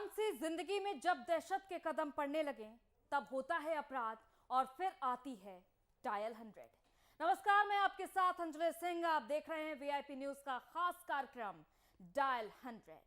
आराम से जिंदगी में जब दहशत के कदम पड़ने लगे तब होता है अपराध और फिर आती है डायल 100। नमस्कार, मैं आपके साथ अंजलि सिंह। आप देख रहे हैं वीआईपी न्यूज का खास कार्यक्रम डायल 100।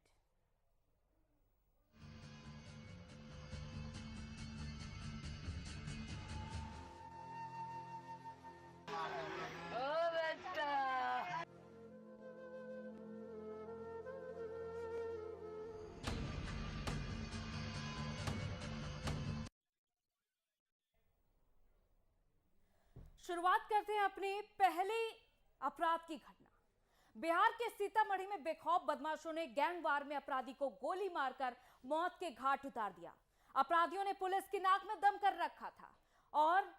शुरुआत करते हैं अपने पहले अपराध की घटना। बिहार के सीतामढ़ी में बेखौफ बदमाशों ने गैंगवार में अपराधी को गोली मारकर मौत के घाट उतार दिया। अपराधियों ने पुलिस की नाक में दम कर रखा था और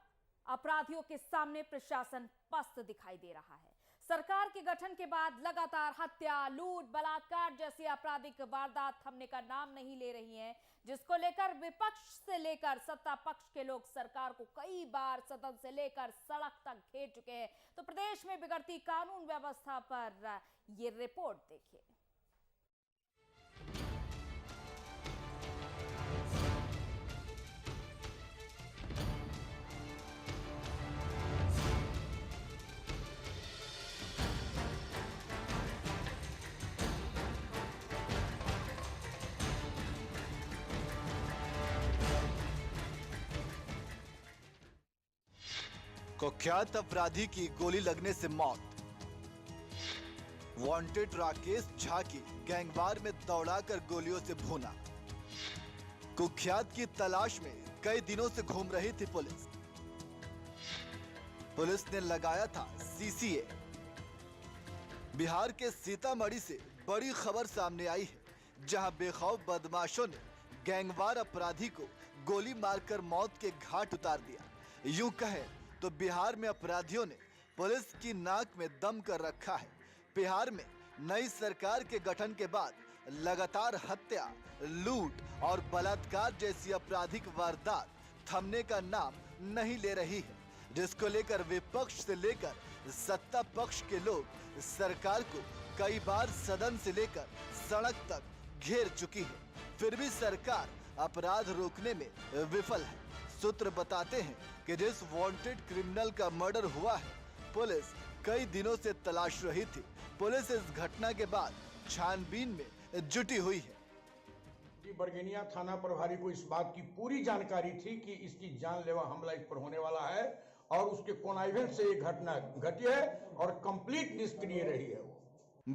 अपराधियों के सामने प्रशासन पस्त दिखाई दे रहा है। सरकार के गठन के बाद लगातार हत्या, लूट, बलात्कार जैसी आपराधिक वारदात थमने का नाम नहीं ले रही हैं, जिसको लेकर विपक्ष से लेकर सत्ता पक्ष के लोग सरकार को कई बार सदन से लेकर सड़क तक घेर चुके हैं। तो प्रदेश में बिगड़ती कानून व्यवस्था पर ये रिपोर्ट देखिए। कुख्यात अपराधी की गोली लगने से मौत। वांटेड राकेश झा की गैंगवार में दौड़ाकर गोलियों से भूना। कुख्यात की तलाश में कई दिनों से घूम रही थी पुलिस। पुलिस ने लगाया था सीसीए। बिहार के सीतामढ़ी से बड़ी खबर सामने आई है, जहां बेखौफ बदमाशों ने गैंगवार अपराधी को गोली मारकर मौत के घाट उतार दिया। यूं कहें तो बिहार में अपराधियों ने पुलिस की नाक में दम कर रखा है। बिहार में नई सरकार के गठन के बाद लगातार हत्या, लूट और बलात्कार जैसी आपराधिक वारदात थमने का नाम नहीं ले रही है, जिसको लेकर विपक्ष से लेकर सत्ता पक्ष के लोग सरकार को कई बार सदन से लेकर सड़क तक घेर चुकी है। फिर भी सरकार अपराध रोकने में विफल है। सूत्र बताते हैं कि जिस वांटेड क्रिमिनल का मर्डर हुआ है, पुलिस कई दिनों से तलाश रही थी। पुलिस इस घटना के बाद छानबीन में जुटी हुई है। बरगनिया थाना प्रभारी को इस बात की पूरी जानकारी थी कि इसकी जानलेवा हमला इस पर होने वाला है और उसके कॉन्नाइवेंस से ये घटना घटी है और कंप्लीट निष्क्रिय रही है।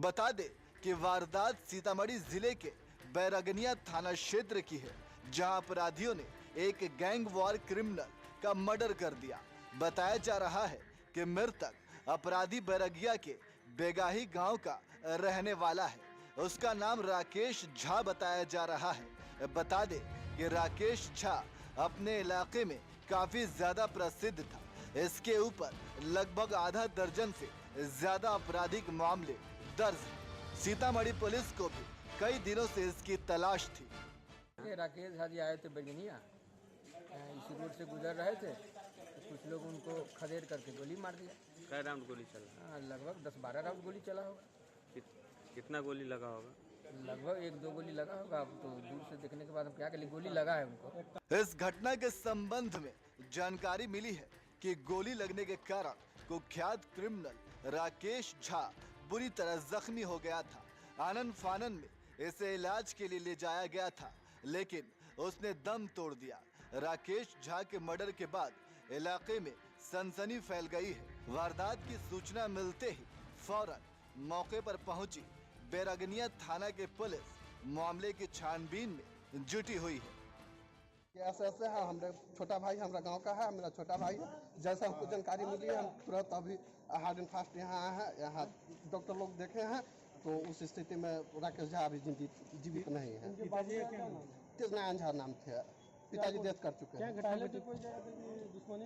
बता दे कि वारदात सीतामढ़ी जिले के बैरगनिया थाना क्षेत्र की है, जहां अपराधियों ने एक गैंग वॉर क्रिमिनल का मर्डर कर दिया। बताया जा रहा है कि मृतक अपराधी बैरगिया के बेगाही गांव का रहने वाला है। उसका नाम राकेश झा बताया जा रहा है। बता दे कि राकेश झा अपने इलाके में काफी ज्यादा प्रसिद्ध था। इसके ऊपर लगभग आधा दर्जन से ज्यादा आपराधिक मामले दर्ज हैं। सीतामढ़ी पुलिस को भी कई दिनों से इसकी तलाश थी। राकेश झा जी आए थे बेरगनिया, इसी रोड से गुजर रहे थे तो कुछ लोग उनको खदेड़ करके गोली मार दिया। कै राउंड गोली चला? लगभग 10-12 राउंड गोली चला होगा। कितना गोली लगा होगा? लगभग 1-2 गोली लगा होगा। अब तो दूर से देखने के बाद हम क्या करें, गोली लगा है उनको। इस घटना के संबंध में जानकारी मिली है कि गोली लगने के कारण कुख्यात क्रिमिनल राकेश झा बुरी तरह जख्मी हो गया था। आनन फानन में इसे इलाज के लिए ले जाया गया था, लेकिन उसने दम तोड़ दिया। राकेश झा के मर्डर के बाद इलाके में सनसनी फैल गई है। वारदात की सूचना मिलते ही फौरन मौके पर पहुंची बैरगनिया थाना के पुलिस मामले की छानबीन में जुटी हुई है। ऐसे है, हमारे छोटा भाई हमारा गांव का है, मेरा छोटा भाई है। जैसा हमको जानकारी मिली है, हम तुरंत अभी हार्ड एंड फास्ट यहाँ आए हैं। यहाँ डॉक्टर लोग देखे हैं तो उस स्थिति में राकेश झा अभी जीवित नहीं है। तेजनारायण झा नाम थे। पिताजी डेथ कर चुके हैं।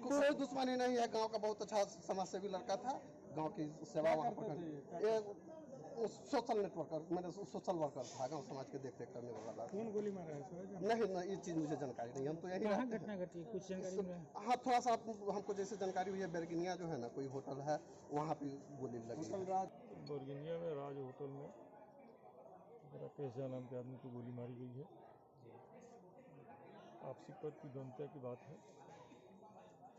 कोई दुश्मनी नहीं है। गांव का बहुत अच्छा समाजसेवी लड़का था। गांव की सेवा वहाँ पर सोशल नेटवर्कर, मैंने सोशल वर्कर था, गांव समाज के देख रेख करने वाला। कौन गोली मारा है? नहीं, ये चीज मुझे जानकारी नहीं। हम तो यही घटना घटी कुछ जानकारी? हाँ, थोड़ा सा हमको जैसे जानकारी हुई है, बेरगनिया जो है ना, कोई होटल है, वहाँ पे गोली लगी। बेरगनिया में राज होटल में राकेश झा नाम के आदमी को गोली मारी गई है। आपसी पद की द्वंद्वता की बात है।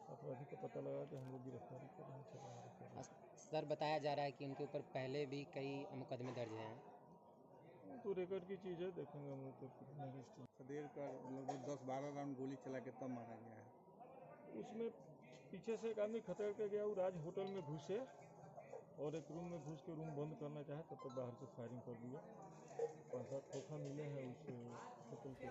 अपराधी का पता लगा के हम लोग गिरफ्तारी कर रहे हैं, छापेमारी कर रहे हैं। सर बताया जा रहा है कि उनके ऊपर पहले भी कई मुकदमे दर्ज हैं। तो रेकॉर्ड की चीज़ है, देखेंगे हम लोग कितना हिस्ट्री। खदेड़ कर लगभग 10-12 राउंड गोली चला के तब मारा गया है। उसमें पीछे से एक आदमी खतड़ के गया, वो राज होटल में घुसे और एक रूम में घुस के रूम बंद करना चाहे तब तक बाहर से फायरिंग कर दिया। 5-7 खोखा मिले हैं उस होटल के।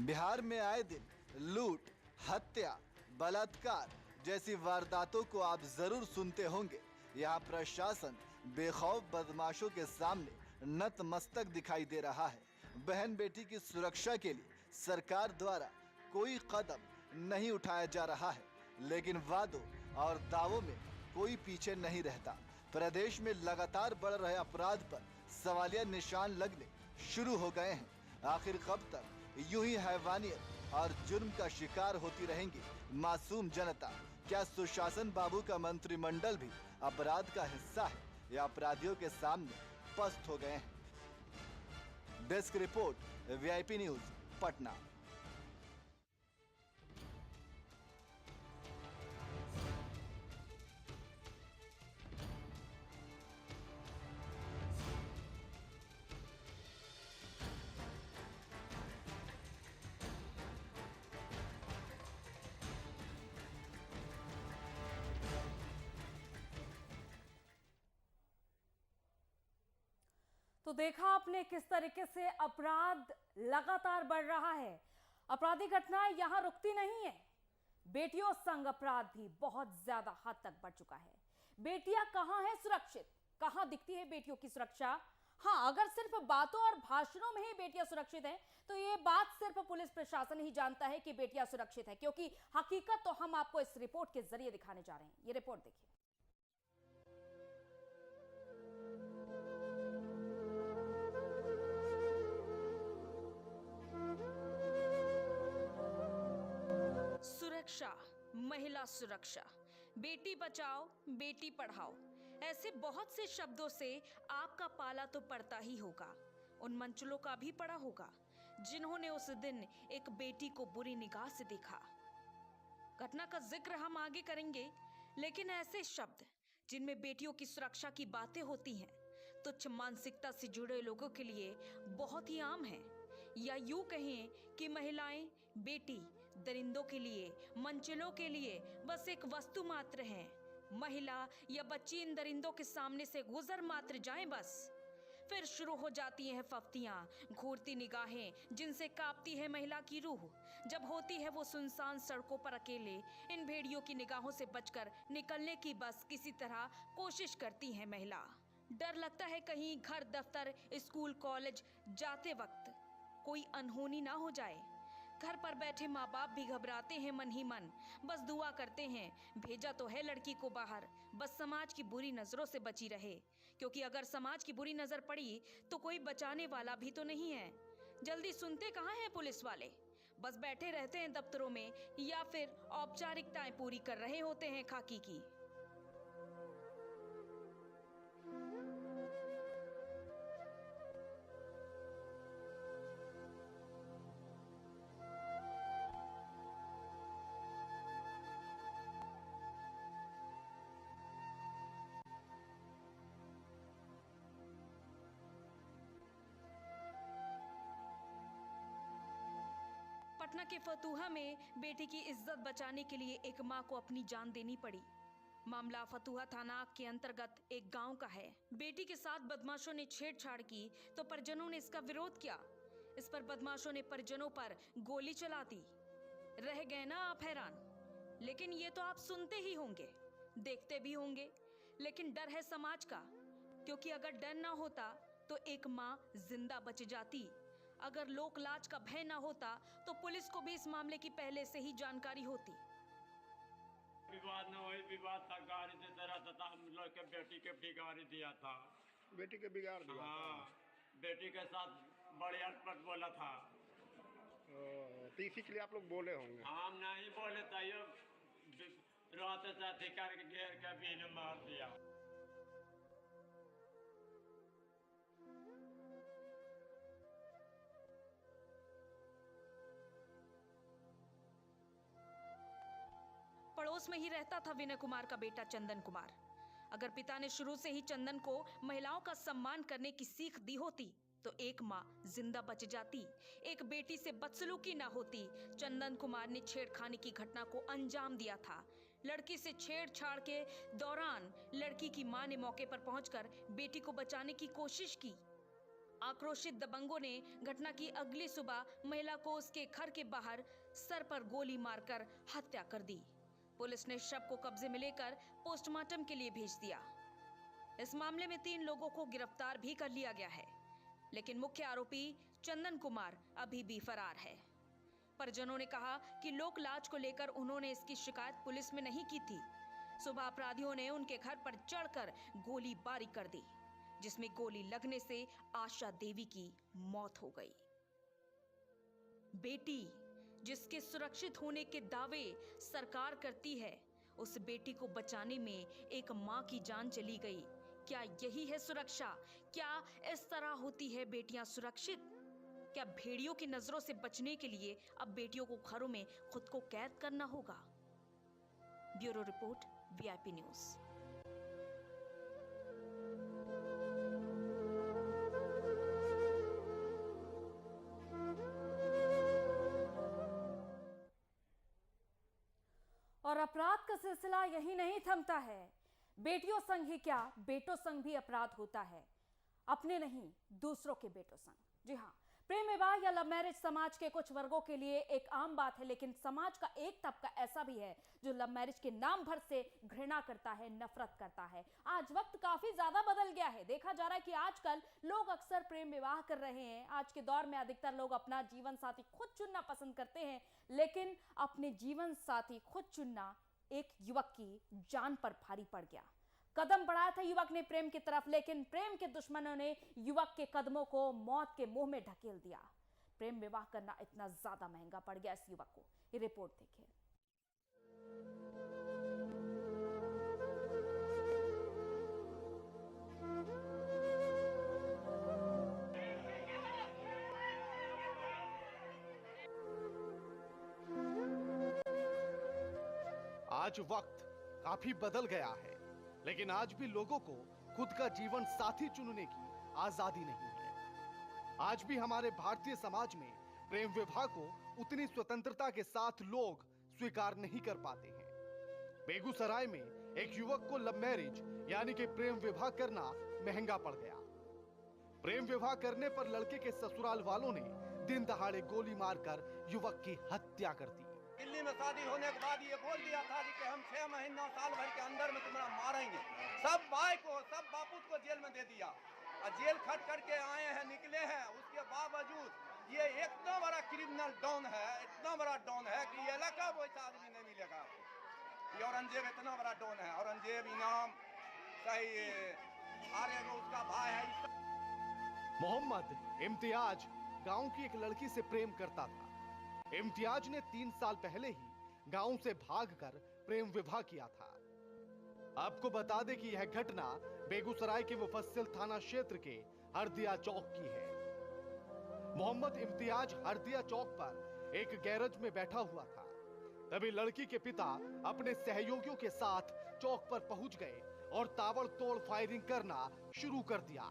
बिहार में आए दिन लूट, हत्या, बलात्कार जैसी वारदातों को आप जरूर सुनते होंगे। यहाँ प्रशासन बेखौफ बदमाशों के सामने नतमस्तक दिखाई दे रहा है। बहन बेटी की सुरक्षा के लिए सरकार द्वारा कोई कदम नहीं उठाया जा रहा है, लेकिन वादों और दावों में कोई पीछे नहीं रहता। प्रदेश में लगातार बढ़ रहे अपराध पर सवालिया निशान लगने शुरू हो गए हैं। आखिर कब तक यूं ही हैवानियत और जुर्म का शिकार होती रहेंगी मासूम जनता? क्या सुशासन बाबू का मंत्रिमंडल भी अपराध का हिस्सा है या अपराधियों के सामने पस्त हो गए हैं? Desk report, VIP news, Patna. तो देखा आपने किस तरीके से अपराध लगातार बढ़ रहा है। अपराधी घटनाएं यहां रुकती नहीं है। बेटियों संग अपराध भी बहुत ज्यादा हद तक बढ़ चुका है। बेटियां कहां हैं सुरक्षित? कहां दिखती है बेटियों की सुरक्षा? हाँ, अगर सिर्फ बातों और भाषणों में ही बेटियां सुरक्षित हैं, तो ये बात सिर्फ पुलिस प्रशासन ही जानता है कि बेटियां सुरक्षित है, क्योंकि हकीकत तो हम आपको इस रिपोर्ट के जरिए दिखाने जा रहे हैं। ये रिपोर्ट देखिए। सुरक्षा, महिला सुरक्षा, बेटी बचाओ, बेटी पढ़ाओ, ऐसे बहुत से शब्दों से आपका पाला तो पड़ता ही होगा। उन मंचलों का भी पड़ा होगा जिन्होंने उस दिन एक बेटी को बुरी निगाह से देखा। घटना का जिक्र हम आगे करेंगे, लेकिन ऐसे शब्द जिनमें बेटियों की सुरक्षा की बातें होती हैं, तुच्छ मानसिकता से जुड़े लोगों के लिए बहुत ही आम है। या यूं कहें कि महिलाएं, बेटी दरिंदों के लिए, मंचलों के लिए बस एक वस्तु मात्र हैं। महिला या बच्ची इन दरिंदों के सामने से गुजर मात्र जाएं बस। फिर शुरू हो जाती हैं फफ्तियां, घूरती निगाहें जिनसे कांपती है महिला की रूह। जब होती है वो सुनसान सड़कों पर अकेले, इन भेड़ियों की निगाहों से बचकर निकलने की बस किसी तरह कोशिश करती है महिला। डर लगता है कहीं घर, दफ्तर, स्कूल, कॉलेज जाते वक्त कोई अनहोनी ना हो जाए। घर पर बैठे माँ बाप भी घबराते हैं मन ही मन, बस दुआ करते हैं भेजा तो है लड़की को बाहर, बस समाज की बुरी नजरों से बची रहे, क्योंकि अगर समाज की बुरी नजर पड़ी तो कोई बचाने वाला भी तो नहीं है। जल्दी सुनते कहाँ हैं पुलिस वाले? बस बैठे रहते हैं दफ्तरों में या फिर औपचारिकताएं पूरी कर रहे होते हैं खाकी की। पटना के फतुहा में बेटी की इज्जत बचाने के लिए एक मां को अपनी जान देनी पड़ी। मामला फतुहा थाना के अंतर्गत एक गांव का है। बेटी के साथ बदमाशों ने छेड़छाड़ की तो परिजनों ने इसका विरोध किया। इस पर बदमाशों ने परिजनों पर गोली चला दी। रह गए ना आप हैरान? लेकिन ये तो आप सुनते ही होंगे, देखते भी होंगे, लेकिन डर है समाज का, क्योंकि अगर डर ना होता तो एक मां जिंदा बच जाती। अगर लोक लाज का भय ना होता तो पुलिस को भी इस मामले की पहले से ही जानकारी होती। विवाद न हुई, विवाद था, गाड़ी देते रहता था, हम लोग के बेटी के बिगाड़ी दिया था। बेटी के बिगाड़ दिया? हाँ, बेटी के साथ बड़ी अटपट बोला था। तो इसी के लिए आप लोग बोले होंगे? हम नहीं बोले था, ये रहते थे अधिकार के घेर के भी इन्हें मार दिया। पड़ोस में ही रहता था विनय कुमार का बेटा चंदन कुमार। अगर पिता ने शुरू से ही चंदन को महिलाओं का सम्मान करने की सीख दी होती तो एक माँ जिंदा बच जाती, एक बेटी से बदसलूकी ना होती। चंदन कुमार ने छेड़खानी की घटना को अंजाम दिया था। लड़की से छेड़छाड़ के दौरान लड़की की मां ने मौके पर पहुंचकर बेटी को बचाने की कोशिश की। आक्रोशित दबंगों ने घटना की अगली सुबह महिला को उसके घर के बाहर सर पर गोली मारकर हत्या कर दी। पुलिस ने शव को कब्जे में लेकर पोस्टमार्टम के लिए भेज दिया। इस मामले में 3 लोगों को गिरफ्तार भी कर लिया गया है, लेकिन मुख्य आरोपी चंदन कुमार अभी भी फरार है। परिजनों ने कहा कि लोक लाज को लेकर उन्होंने इसकी शिकायत पुलिस में नहीं की थी। सुबह अपराधियों ने उनके घर पर चढ़कर गोलीबारी कर दी, जिसमें गोली लगने से आशा देवी की मौत हो गई। बेटी जिसके सुरक्षित होने के दावे सरकार करती है, उस बेटी को बचाने में एक मां की जान चली गई। क्या यही है सुरक्षा? क्या इस तरह होती है बेटियां सुरक्षित? क्या भेड़ियों की नजरों से बचने के लिए अब बेटियों को घरों में खुद को कैद करना होगा? Bureau report, VIP news. और अपराध का सिलसिला यही नहीं थमता है। बेटियों संग ही क्या, बेटों संग भी अपराध होता है। अपने नहीं, दूसरों के बेटों संग। जी हाँ, प्रेम विवाह या लव मैरिज समाज के कुछ वर्गों के लिए एक आम बात है, लेकिन समाज का एक तबका ऐसा भी है जो लव मैरिज के नाम भर से घृणा करता है, नफरत करता है। आज वक्त काफी ज्यादा बदल गया है। देखा जा रहा है कि आजकल लोग अक्सर प्रेम विवाह कर रहे हैं। आज के दौर में अधिकतर लोग अपना जीवन साथी खुद चुनना पसंद करते हैं, लेकिन अपने जीवन साथी खुद चुनना एक युवक की जान पर भारी पड़ गया। कदम बढ़ाया था युवक ने प्रेम की तरफ, लेकिन प्रेम के दुश्मनों ने युवक के कदमों को मौत के मुंह में ढकेल दिया। प्रेम विवाह करना इतना ज्यादा महंगा पड़ गया इस युवक को। ये रिपोर्ट देखिए। आज वक्त काफी बदल गया है, लेकिन आज भी लोगों को खुद का जीवन साथी चुनने की आजादी नहीं है। आज भी हमारे भारतीय समाज में प्रेम विवाह को उतनी स्वतंत्रता के साथ लोग स्वीकार नहीं कर पाते हैं। बेगूसराय में एक युवक को लव मैरिज यानी कि प्रेम विवाह करना महंगा पड़ गया। प्रेम विवाह करने पर लड़के के ससुराल वालों ने दिन दहाड़े गोली मारकर युवक की हत्या कर दी। दिल्ली में शादी होने के बाद ये बोल दिया था कि हम 6 महीना साल भर के अंदर में तुम्हारा मारेंगे। सब भाई को, सब बापूत को जेल में दे दिया और जेल खट करके आए हैं, निकले हैं। उसके बावजूद ये इतना बड़ा क्रिमिनल डॉन है, इतना बड़ा डॉन है कि ये इलाका वैसा आदमी नहीं मिलेगा आपको। ये औरंगजेब इतना बड़ा डॉन है। औरंगजेब इनाम सही आर्य उसका भाई है। मोहम्मद इम्तियाज गांव की एक लड़की से प्रेम करता था। इम्तियाज ने 3 साल पहले ही गांव से भागकर प्रेम विवाह किया था। आपको बता दें कि यह घटना बेगूसराय के मुफस्सिल थाना क्षेत्र के हरदिया चौक की है। मोहम्मद इम्तियाज हरदिया चौक पर एक गैरेज में बैठा हुआ था। तभी लड़की के पिता अपने सहयोगियों के साथ चौक पर पहुंच गए और ताबड़तोड़ फायरिंग करना शुरू कर दिया।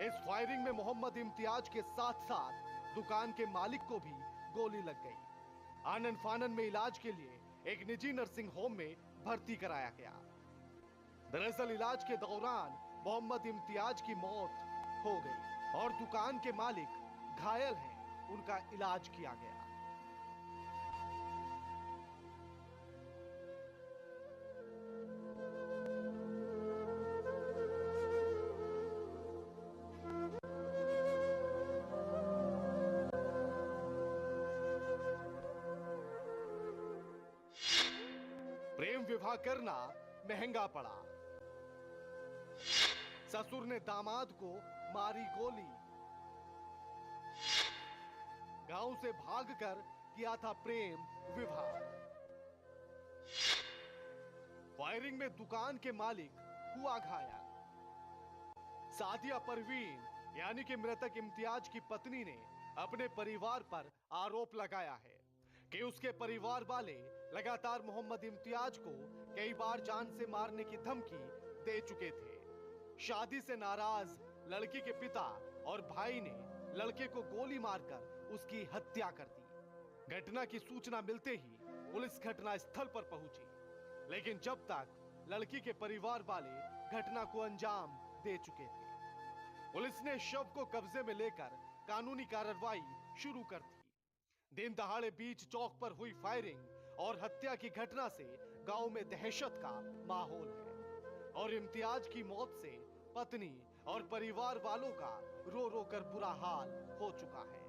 इस फायरिंग में मोहम्मद इम्तियाज के साथ साथ दुकान के मालिक को भी गोली लग गई। आनन फानन में इलाज के लिए एक निजी नर्सिंग होम में भर्ती कराया गया। दरअसल इलाज के दौरान मोहम्मद इम्तियाज की मौत हो गई और दुकान के मालिक घायल हैं, उनका इलाज किया गया। प्रेम विवाह करना महंगा पड़ा। ससुर ने दामाद को मारी गोली। गांव से भागकर किया था प्रेम विवाह। फायरिंग में दुकान के मालिक हुआ घायल। सादिया परवीन यानी कि मृतक इम्तियाज की पत्नी ने अपने परिवार पर आरोप लगाया है कि उसके परिवार वाले लगातार मोहम्मद इम्तियाज को कई बार जान से मारने की धमकी दे चुके थे। शादी से नाराज लड़की के पिता और भाई ने लड़के को गोली मारकर उसकी हत्या कर दी। घटना की सूचना मिलते ही पुलिस घटना स्थल पर पहुंची, लेकिन जब तक लड़की के परिवार वाले घटना को अंजाम दे चुके थे। पुलिस ने शव को कब्जे में लेकर कानूनी कार्रवाई शुरू कर दी। दिन दहाड़े बीच चौक पर हुई फायरिंग और हत्या की घटना से गांव में दहशत का माहौल है और इम्तियाज की मौत से पत्नी और परिवार वालों का रो रो कर बुरा हाल हो चुका है।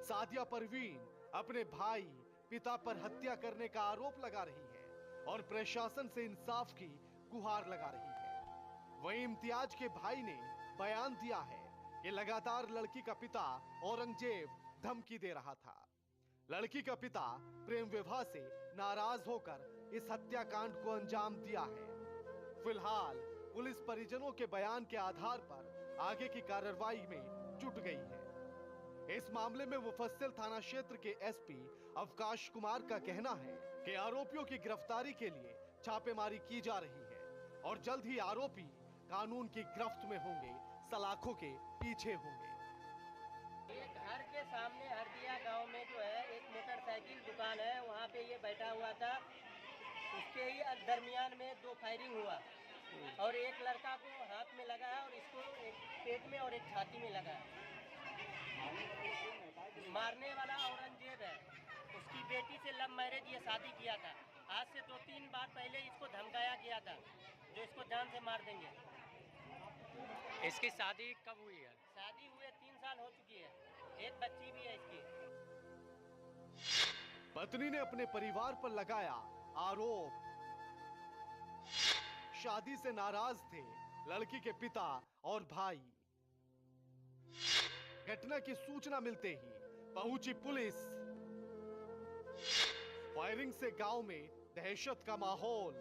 सादिया परवीन अपने भाई पिता पर हत्या करने का आरोप लगा रही है और प्रशासन से इंसाफ की गुहार लगा रही है। वहीं इम्तियाज के भाई ने बयान दिया है कि लगातार लड़की का पिता औरंगजेब धमकी दे रहा था। लड़की का पिता प्रेम विवाह से नाराज होकर इस हत्याकांड को अंजाम दिया है। फिलहाल पुलिस परिजनों के बयान के आधार पर आगे की कार्रवाई में जुट गई है। इस मामले में मुफस्सिल थाना क्षेत्र के एसपी अवकाश कुमार का कहना है कि आरोपियों की गिरफ्तारी के लिए छापेमारी की जा रही है और जल्द ही आरोपी कानून की गिरफ्त में होंगे, सलाखों के पीछे होंगे। एक घर के सामने हरदिया गांव में जो है एक मोटरसाइकिल दुकान है, वहाँ पे ये बैठा हुआ था। उसके ही दरमियान में 2 फायरिंग हुआ और एक लड़का को हाथ में लगा है और इसको एक पेट में और एक छाती में लगा है। मारने वाला औरंगजेब है, उसकी बेटी से लव मैरिज ये शादी किया था। आज से 2-3 बार पहले इसको धमकाया गया था जो इसको जान से मार देंगे। इसकी शादी कब हुई है? शादी हुए 3 साल हो चुकी है, एक बच्ची भी है इसकी। पत्नी ने अपने परिवार पर लगाया आरोप। शादी से नाराज थे लड़की के पिता और भाई। घटना की सूचना मिलते ही पहुंची पुलिस। फायरिंग से गांव में दहशत का माहौल।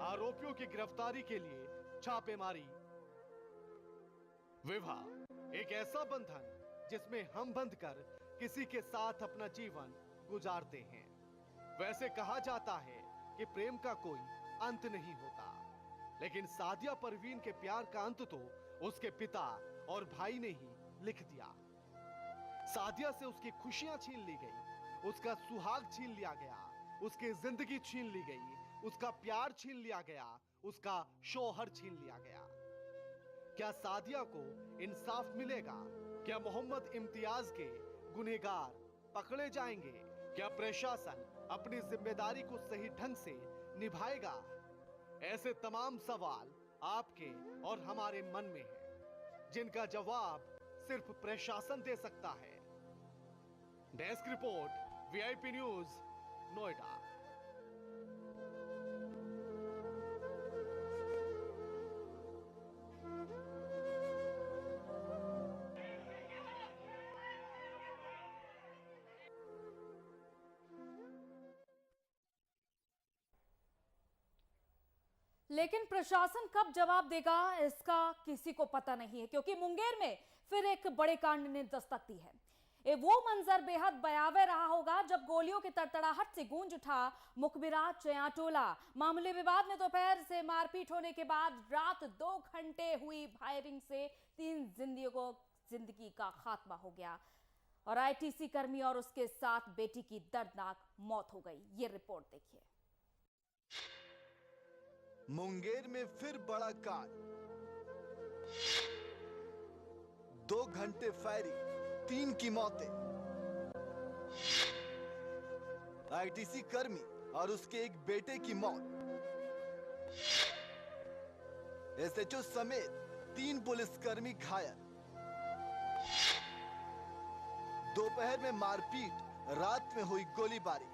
आरोपियों की गिरफ्तारी के लिए छापेमारी। विवाह एक ऐसा बंधन जिसमें हम बंधकर किसी के साथ अपना जीवन गुजारते हैं। वैसे कहा जाता है कि प्रेम का कोई अंत नहीं होता, लेकिन सादिया परवीन के प्यार का अंत तो उसके पिता और भाई ने ही लिख दिया। सादिया से उसकी खुशियां छीन ली गई, उसका सुहाग छीन लिया गया, उसकी जिंदगी छीन ली गई, उसका प्यार छीन लिया गया, उसका शौहर छीन लिया गया। क्या सादिया को इंसाफ मिलेगा? क्या मोहम्मद इम्तियाज के गुनहगार पकड़े जाएंगे? क्या प्रशासन अपनी जिम्मेदारी को सही ढंग से निभाएगा? ऐसे तमाम सवाल आपके और हमारे मन में हैं, जिनका जवाब सिर्फ प्रशासन दे सकता है। Desk report, VIP news, Noida. लेकिन प्रशासन कब जवाब देगा इसका किसी को पता नहीं है, क्योंकि मुंगेर में फिर एक बड़े कांड ने दस्तक दी है। वो मंजर बेहद भयावह रहा होगा जब गोलियों की तड़तड़ाहट से गूंज उठा मुखबिरा चयाटोला। मामूली विवाद में दोपहर से मारपीट होने के बाद रात 2 घंटे हुई फायरिंग से 3 जिंदगी का खात्मा हो गया और आईटीसी कर्मी और उसके साथ बेटी की दर्दनाक मौत हो गई। ये रिपोर्ट देखिए। मुंगेर में फिर बड़ा कांड। 2 घंटे फायरिंग, 3 की मौतें। आईटीसी कर्मी और उसके एक बेटे की मौत। एसएचओ समेत 3 पुलिसकर्मी घायल। दोपहर में मारपीट, रात में हुई गोलीबारी।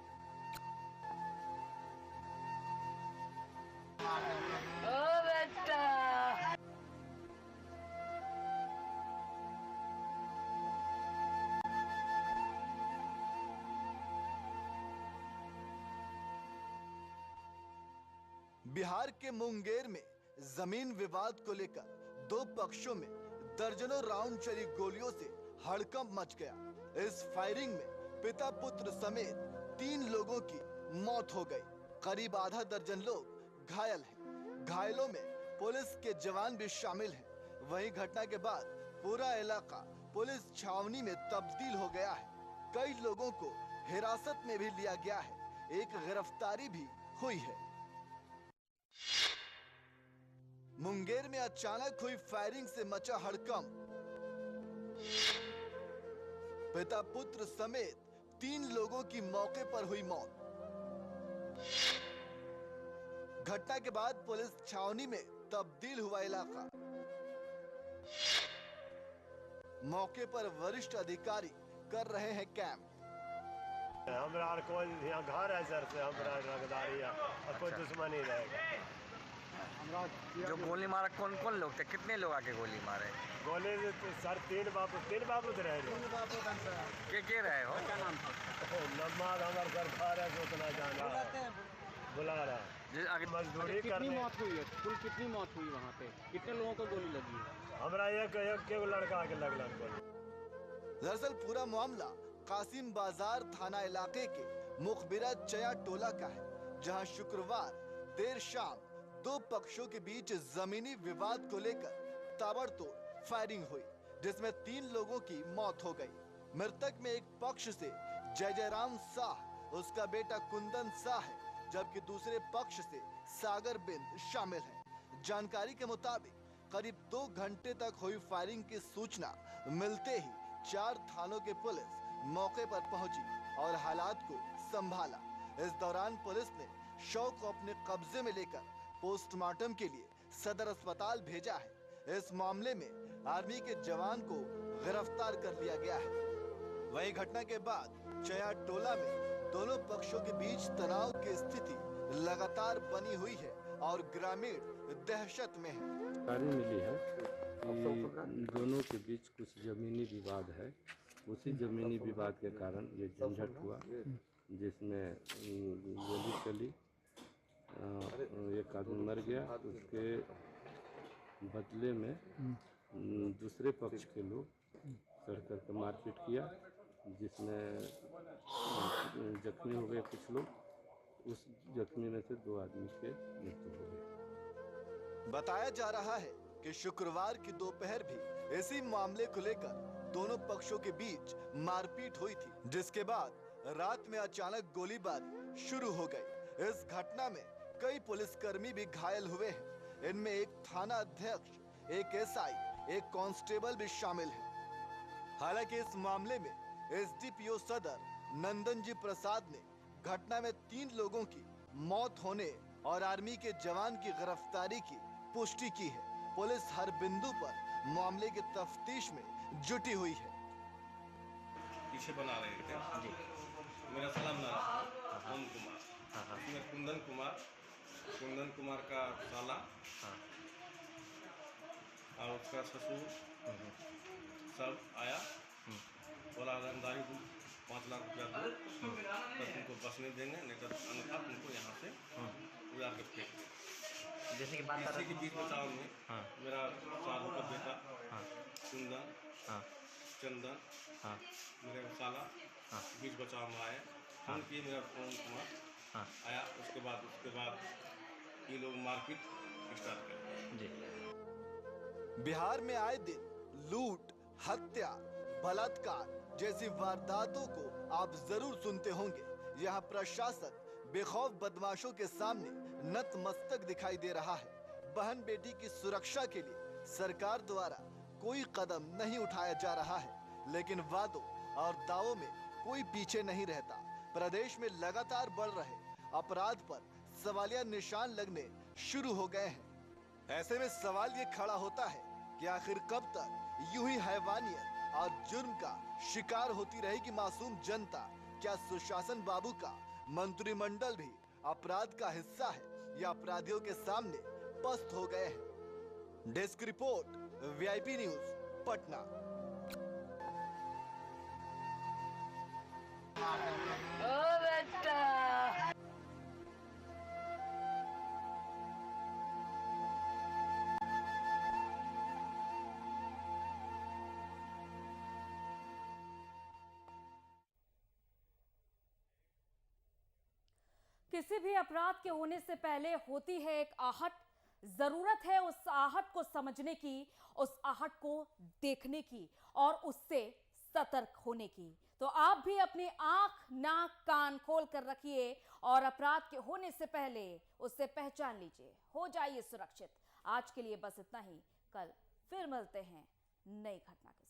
बिहार के मुंगेर में जमीन विवाद को लेकर 2 पक्षों में दर्जनों राउंड चली गोलियों से हड़कंप मच गया। इस फायरिंग में पिता पुत्र समेत 3 लोगों की मौत हो गई। करीब आधा दर्जन लोग घायल हैं। घायलों में पुलिस के जवान भी शामिल हैं। वहीं घटना के बाद पूरा इलाका पुलिस छावनी में तब्दील हो गया है। कई लोगों को हिरासत में भी लिया गया है। एक गिरफ्तारी भी हुई है। मुंगेर में अचानक हुई फायरिंग से मचा हड़कंप। पिता पुत्र समेत 3 लोगों की मौके पर हुई मौत। घटना के बाद पुलिस छावनी में तब्दील हुआ इलाका। मौके पर वरिष्ठ अधिकारी कर रहे हैं कैंप। हमरा कोई यहाँ घर है सर से हमरा रंगदारी है और कोई दुश्मनी रहेगा। जो गोली मारा कौन कौन लोग थे? कितने लोग आके गोली मारे? गोली तो सर तीन बाबू तो रहे के रहे हो? नमाज हमारे सरकार है जो उतना जाना बुला रहा मजदूरी कितनी मौत हुई है? कुल कितनी मौत हुई वहाँ पे? कितने लोगों को गोली लगी है? हमरा एक लड़का के लग दरअसल पूरा मामला कासिम बाजार थाना इलाके के मुखबिरा चया टोला का है, जहां शुक्रवार देर शाम 2 पक्षों के बीच जमीनी विवाद को लेकर ताबड़तोड़ फायरिंग हुई, जिसमें 3 लोगों की मौत हो गई। मृतक में एक पक्ष से जय जयराम साह, उसका बेटा कुंदन साह है, जबकि दूसरे पक्ष से सागर बिंद शामिल है। जानकारी के मुताबिक करीब 2 घंटे तक हुई फायरिंग की सूचना मिलते ही 4 थानों की पुलिस मौके पर पहुंची और हालात को संभाला। इस दौरान पुलिस ने शव को अपने कब्जे में लेकर पोस्टमार्टम के लिए सदर अस्पताल भेजा है। इस मामले में आर्मी के जवान को गिरफ्तार कर लिया गया है। वहीं घटना के बाद चया टोला में दोनों पक्षों के बीच तनाव की स्थिति लगातार बनी हुई है और ग्रामीण दहशत में है। जानकारी मिली है कि दोनों के बीच कुछ जमीनी विवाद है। उसी जमीनी विवाद के कारण ये झंझट हुआ, जिसमें गोली चली, एक आदमी मर गया। उसके बदले में दूसरे पक्ष के लोग चढ़ करके मारपीट किया, जिसमें जख्मी हो गए कुछ लोग। उस जख्मी में से 2 आदमी के मृत्यु हो गई। बताया जा रहा है कि शुक्रवार की दोपहर भी इसी मामले को लेकर दोनों पक्षों के बीच मारपीट हुई थी, जिसके बाद रात में अचानक गोलीबारी शुरू हो गई। इस घटना में कई पुलिसकर्मी भी घायल हुए हैं। इनमें एक थाना अध्यक्ष, एक एसआई, एक कांस्टेबल भी शामिल है। हालांकि इस मामले में एसडीपीओ सदर नंदन जी प्रसाद ने घटना में 3 लोगों की मौत होने और आर्मी के जवान की गिरफ्तारी की पुष्टि की है। पुलिस हर बिंदु पर मामले की तफ्तीश में जुटी हुई है। पीछे बना रहे थे जी। मेरा सलाम नाम ओम कुमार, इसमें कुंदन कुमार का साला और उसका ससुर सब आया, बोला रंगदारी 5 लाख रुपया दो तो तुमको बसने देंगे, नहीं तो अन्यथा तुमको यहाँ से उड़ा के फेंक देंगे। जैसे कि बात इसी के बीच बचाव में मेरा साधु का बेटा कुंदन, चंदन, मेरे साला बीच बचाव में आए। फोन किए, मेरा ओम कुमार आया। उसके बाद ये लोग मारपीट स्टार्ट कर। बिहार में आए दिन लूट, हत्या, बलात्कार जैसी वारदातों को आप जरूर सुनते होंगे। यहाँ प्रशासन बेखौफ बदमाशों के सामने नतमस्तक दिखाई दे रहा है। बहन बेटी की सुरक्षा के लिए सरकार द्वारा कोई कदम नहीं उठाया जा रहा है, लेकिन वादों और दावों में कोई पीछे नहीं रहता। प्रदेश में लगातार बढ़ रहे अपराध पर सवालिया निशान लगने शुरू हो गए हैं। ऐसे में सवाल ये खड़ा होता है कि आखिर कब तक यूं ही हैवानियत और जुर्म का शिकार होती रहेगी मासूम जनता? क्या सुशासन बाबू का मंत्रिमंडल भी अपराध का हिस्सा है या अपराधियों के सामने पस्त हो गए हैं? Desk report, VIP news, Patna. किसी भी अपराध के होने से पहले होती है एक आहट। जरूरत है उस आहट को समझने की, उस आहट को देखने की और उससे सतर्क होने की। तो आप भी अपनी आंख, नाक, कान खोल कर रखिए और अपराध के होने से पहले उससे पहचान लीजिए। हो जाइए सुरक्षित। आज के लिए बस इतना ही। कल फिर मिलते हैं नई घटना के साथ।